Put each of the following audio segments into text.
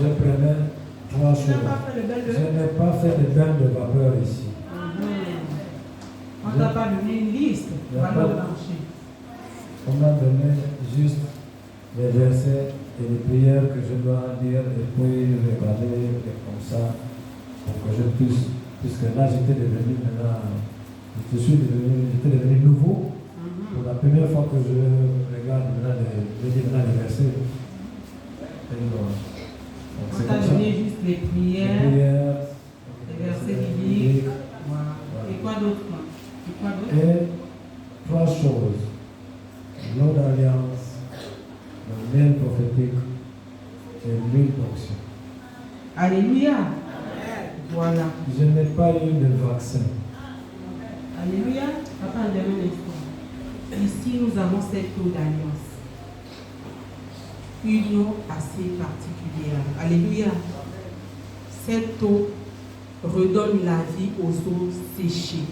Je prenais 3 choses. Je n'ai pas fait de bain de vapeur ici. On t'a pas donné une liste. On va le marcher. On m'a donné juste les versets et les prières que je dois lire et puis regarder comme ça pour que je puisse, puisque là j'étais devenu maintenant, j'étais devenu nouveau. Pour la première fois que je regarde maintenant les versets. On t'a donné juste les prières, les versets bibliques. Voilà. Et quoi d'autre? Et 3 choses. L'eau d'alliance, le miel prophétique et l'huile d'onction. Alléluia. Voilà. Je n'ai pas eu de vaccin. Alléluia. Papa, un dernier instant. Ici, nous avons cette eau d'alliance. Une eau assez particulière. Alléluia. Cette eau redonne la vie aux eaux séchées,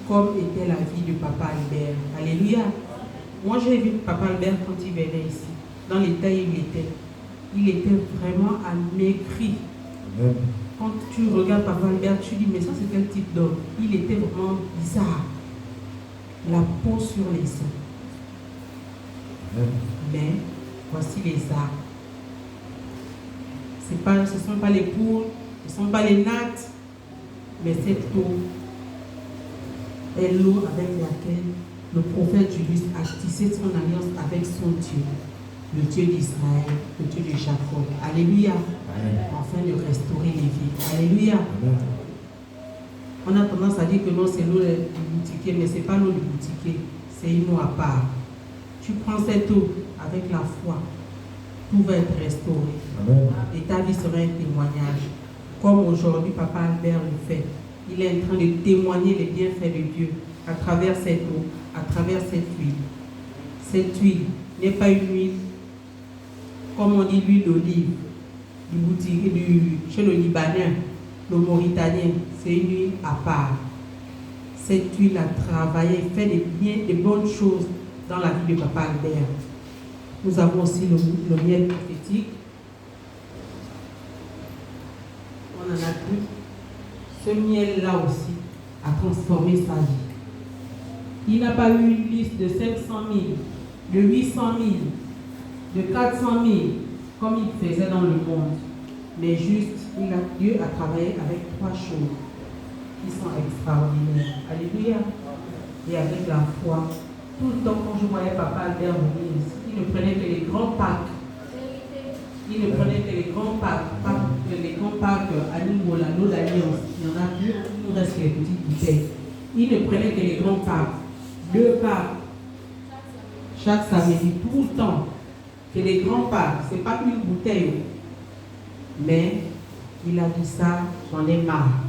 comme était la vie de Papa Albert. Alléluia. Moi, j'ai vu Papa Albert quand il venait ici. Dans l'état où il était vraiment amaigri. Amen. Quand tu regardes Papa Albert, tu dis, mais ça c'est quel type d'homme? Il était vraiment bizarre. La peau sur les os. Amen. Mais voici les arbres. Ce ne sont pas les poules, ce ne sont pas les nattes, mais cette eau est l'eau avec laquelle le prophète Julius a tissé son alliance avec son Dieu, le Dieu d'Israël, le Dieu de Jacob. Alléluia. Afin de restaurer les vies. Alléluia. Amen. On a tendance à dire que non, c'est l'eau du boutiquier, mais ce n'est pas l'eau du boutiquier, c'est une eau à part. Tu prends cette eau avec la foi, tout va être restauré. Amen. Et ta vie sera un témoignage. Comme aujourd'hui, Papa Albert le fait. Il est en train de témoigner les bienfaits de Dieu à travers cette eau, à travers cette huile. Cette huile n'est pas une huile, comme on dit, l'huile d'olive, chez le Libanais, le Mauritanien, c'est une huile à part. Cette huile a travaillé, fait des bonnes choses dans la vie de Papa Albert. Nous avons aussi le miel prophétique. On en a plus. Ce miel-là aussi a transformé sa vie. Il n'a pas eu une liste de 500 000, de 800 000, de 400 000, comme il faisait dans le monde. Mais juste, Dieu a travaillé avec 3 choses qui sont extraordinaires. Alléluia. Et avec la foi. Tout le temps, quand je voyais Papa Albert venir ici, il ne prenait que les grands packs. Il ne prenait que les grands packs, pas que les grands packs à l'eau d'alliance. Il y en a plus, il nous reste les petites bouteilles. Il ne prenait que les grands packs. 2 packs. Chaque samedi, tout le temps. Que les grands packs, ce n'est pas une bouteille. Mais il a dit ça, j'en ai marre.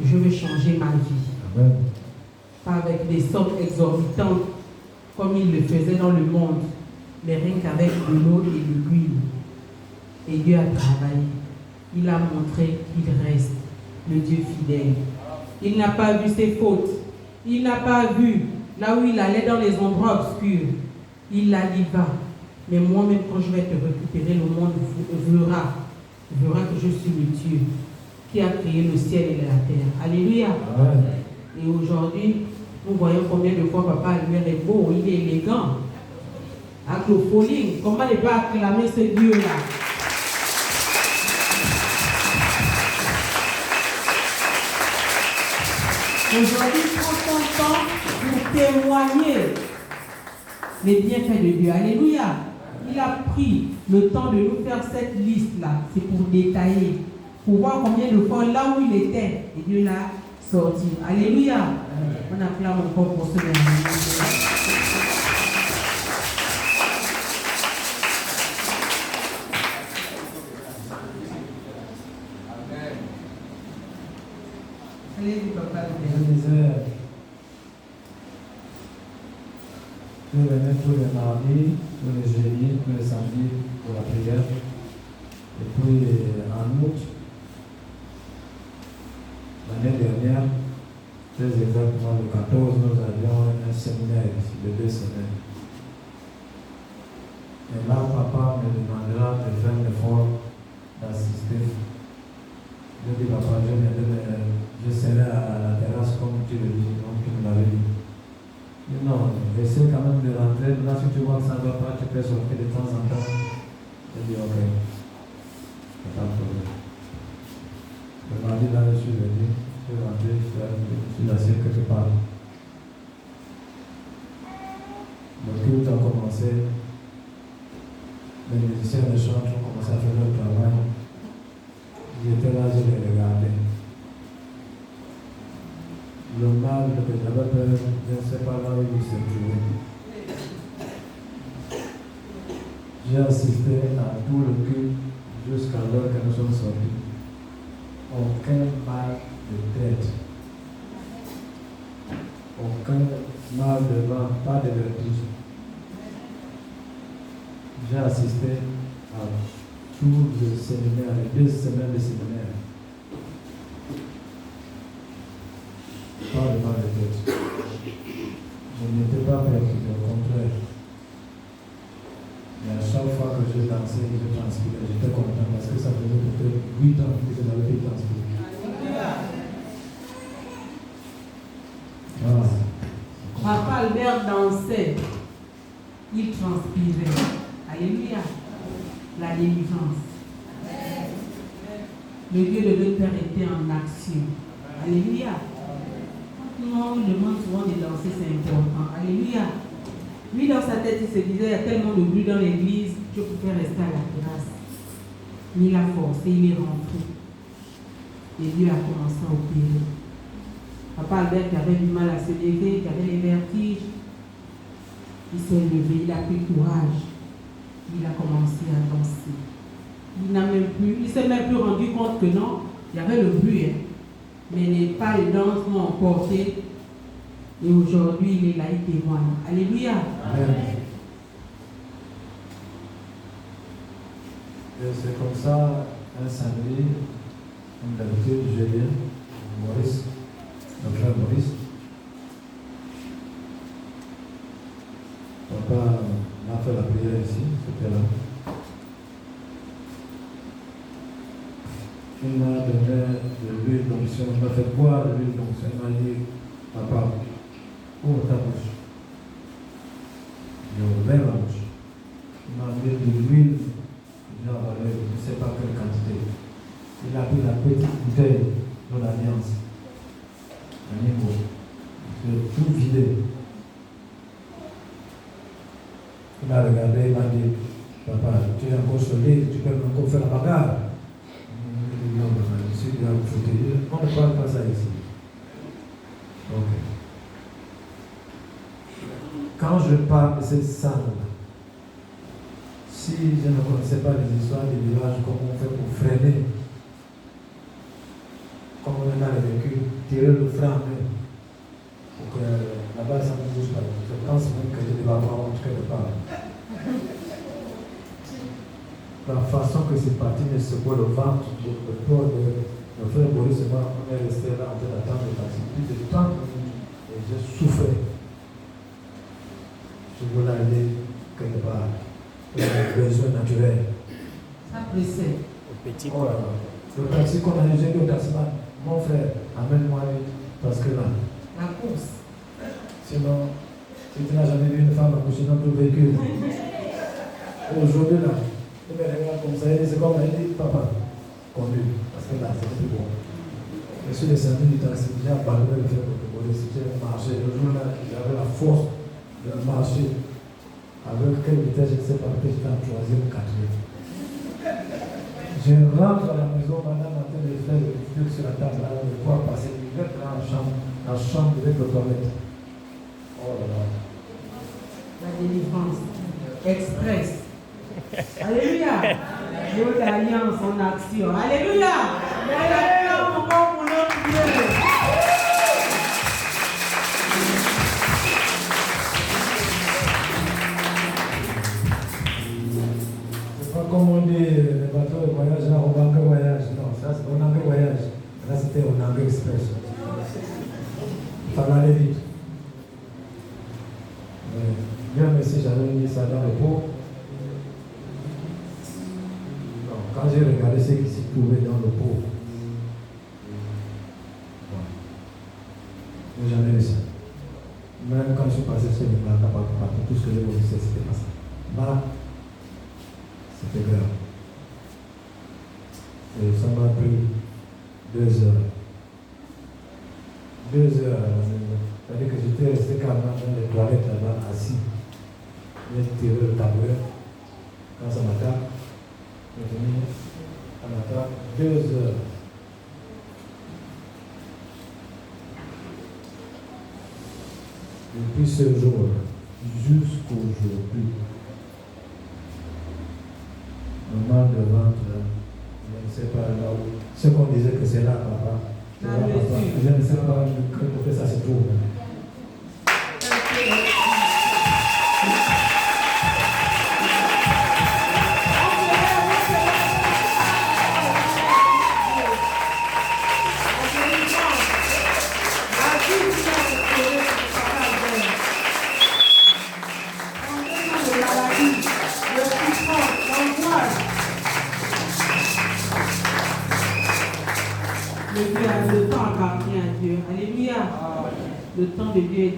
Je veux changer ma vie. Amen. Pas avec des sommes exorbitantes comme il le faisait dans le monde, mais rien qu'avec de l'eau et de l'huile. Et Dieu a travaillé. Il a montré qu'il reste le Dieu fidèle. Il n'a pas vu ses fautes. Il n'a pas vu là où il allait dans les endroits obscurs. Il a dit va. Mais moi-même, quand je vais te récupérer, le monde verra que je suis le Dieu qui a créé le ciel et la terre. Alléluia. Amen. Et aujourd'hui, nous voyons combien de fois Papa Albert est beau, il est élégant. Avec le folie, comment ne pas acclamer ce Dieu-là? Aujourd'hui, prends ton temps pour témoigner les bienfaits de Dieu. Alléluia. Il a pris le temps de nous faire cette liste-là. C'est pour détailler, pour voir combien de fois là où il était, et Dieu l'a sorti. Alléluia. On acclame encore pour ce dernier. Allez-y, papa. Je disais, je venais tous les mardis, tous les jeudis, tous les samedis pour la prière. Et puis en août, l'année dernière, très exactement le 14, nous avions un séminaire de 2 semaines. Et là, papa me demandera de faire l'effort papa, je serai à la terrasse comme tu le dis, comme tu me l'avais dit. Non, essaie quand même de rentrer. Là, si tu vois que ça ne va pas, tu peux sortir de temps en temps. Je dis ok, pas de problème. Le mardi, là, je suis venu, je suis rentré, je suis assis quelque part. Le culte a commencé, les musiciens de chant ont commencé à faire leur travail. J'étais là, je les regardais. Le mal que j'avais peur, je ne sais pas là où il se trouvait. J'ai assisté à tout le culte jusqu'à l'heure que nous sommes sortis. Aucun mal de tête. Aucun mal de ventre, pas de vertige. J'ai assisté à tout le séminaire, les 2 semaines de séminaire. Pas de mal de tête. Je n'étais pas perturbé, au contraire. Mais à chaque fois que je dansais, je transpirais, j'étais content parce que ça faisait peut-être 8 ans que je n'avais plus transpiré. Papa Albert dansait, il transpirait. Alléluia. La délivrance. Le Dieu de notre Père était en action. Alléluia. Quand on demande souvent de danser, c'est important. Alléluia. Lui, dans sa tête, il se disait, il y a tellement de bruit dans l'église, je pouvais rester à la terrasse. Mais il a forcé, il est rentré. Et Dieu a commencé à opérer. Papa Albert qui avait du mal à se lever, qui avait les vertiges, il s'est levé, il a pris courage. Il a commencé à danser. Il s'est même plus rendu compte que non, il y avait le bruit, hein. Mais les pas de danse m'ont emporté. Et aujourd'hui, il est là, il témoigne. Alléluia. Amen. Et c'est comme ça, un samedi, comme d'habitude, je viens, Maurice, mon frère Maurice. Papa m'a fait la prière ici, c'était là. Il m'a donné de l'huile d'onction, il m'a fait boire de l'huile d'onction, il m'a dit, papa, ouvre ta bouche. Je ouvert la bouche. Il m'a mis de l'huile, j'ai avalé, je ne sais pas quelle quantité. Il a pris la petite bouteille de l'Alliance, un niveau. J'ai tout vidé. Il m'a regardé, il m'a dit, papa, tu es encore solide, tu peux encore faire la bagarre. Non, je suis bien foutu. On ne parle pas ça ici. Ok. Quand je parle de cette salle, si je ne connaissais pas les histoires des villages, comment on fait pour freiner, comme on est dans les véhicules, tirer le frein même, pour que là-bas ça ne bouge pas. Je pense même que je devais avoir honte quelque part. La façon que c'est parti me secouait le ventre, le corps de frère Boris et moi, on est resté là en train d'attendre le taxi. Plus de 30 minutes, et j'ai souffert. Je voulais aller quelque part. J'avais besoin naturel. Ça pressait. Oh là là. Le taxi qu'on a j'ai dit au taximan, mon frère, amène-moi vite, parce que là. La course. Sinon, si tu n'as jamais vu une femme accoucher dans ton véhicule, aujourd'hui là, il me regarde comme ça, c'est comme elle dit, papa, conduis, parce que là, c'est plus bon. Je suis descendu du taxi, j'ai abandonné le fait de voler, j'ai marché. Le jour là, j'avais la force de marcher. Avec quelle vitesse, je ne sais pas, peut-être j'étais en 3e ou 4e. Je rentre à la maison, madame a fait le faire le truc sur la table, là, de quoi passer, je vais dans la chambre avec le toilette. Oh là là. La délivrance. Express. Alléluia. Dieu d'alliance en action. Alléluia. Alléluia. Encore pour notre Dieu. C'est pas comme on dit, les bateaux de voyage, là, on va que voyage. Non, ça c'est on a que voyage. Là c'était on a que express. Il fallait aller vite. Dieu merci, j'avais mis ça dans le pot. Quand j'ai regardé ce qui s'y trouvait dans le pot, n'ai jamais vu ça. Même quand je suis passé sur les marques, partout, tout ce que j'ai vu, c'était pas ça. Là, c'était grave. Et ça m'a pris 2 heures. 2 heures. C'est-à-dire que j'étais resté calmement dans les toilettes là-bas, assis. J'ai tiré le tabouret. Quand ça m'attaque, je suis venu à l'attaque 2 heures. Depuis ce jour, jusqu'aujourd'hui, le mal de ventre, je ne sais pas là où. Ce qu'on disait que c'est là, papa. C'est là, papa. Je ne sais pas que ça se trouve. Le temps appartient à Dieu. Alléluia. Le temps de Dieu est